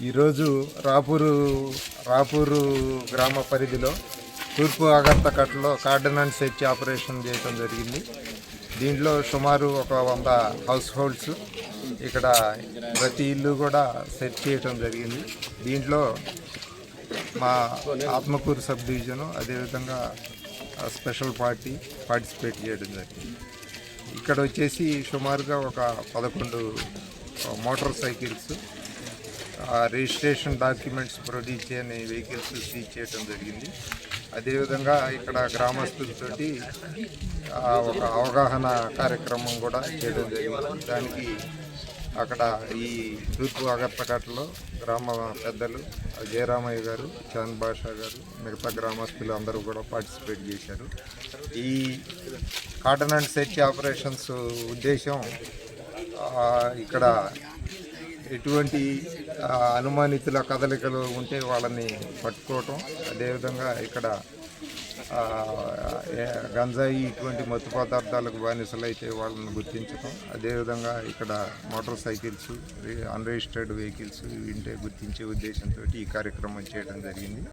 ఈరోజు రాపూరు గ్రామ పరిధిలో తూర్పు ఆగర్తకట్లో కార్డనెన్స్ సెర్చ్ ఆపరేషన్ చేయడం జరిగింది. దీంట్లో సుమారు ఒక 100 హౌస్ హోల్డ్స్ ఇక్కడ ప్రతి ఇల్లు కూడా సెర్చ్ చేయడం జరిగింది. దీంట్లో మా ఆత్మకూరు సబ్ డివిజను అదేవిధంగా స్పెషల్ పార్టీ పార్టిసిపేట్ చేయడం జరిగింది. ఇక్కడ వచ్చేసి సుమారుగా ఒక 11 motor cycles, registration documents produce చేయని వెహికల్స్ సీజ్ చేయడం జరిగింది. అదేవిధంగా ఇక్కడ గ్రామస్తులతోటి ఒక అవగాహన కార్యక్రమం కూడా చేయడం జరిగింది. దానికి అక్కడ ఈ తూర్పు ఆగర్తకట్లో గ్రామ పెద్దలు జయరామయ్య గారు, చాంద్ బాషా గారు, మిగతా గ్రామస్తులు అందరూ కూడా పార్టిసిపేట్ చేశారు. ఈ కార్డనెన్స్ సెర్చ్ ఆపరేషన్స్ ఉద్దేశం ఇక్కడ ఎటువంటి అనుమానితుల కదలికలు ఉంటే వాళ్ళని పట్టుకోవటం, అదేవిధంగా ఇక్కడ గంజాయి ఇటువంటి మత్తు పదార్థాలకు బానిసలైతే వాళ్ళని గుర్తించడం, అదేవిధంగా ఇక్కడ మోటార్ సైకిల్స్, అన్రిజిస్టర్డ్ వెహికల్స్ ఉంటే గుర్తించే ఉద్దేశంతో ఈ కార్యక్రమం చేయడం జరిగింది.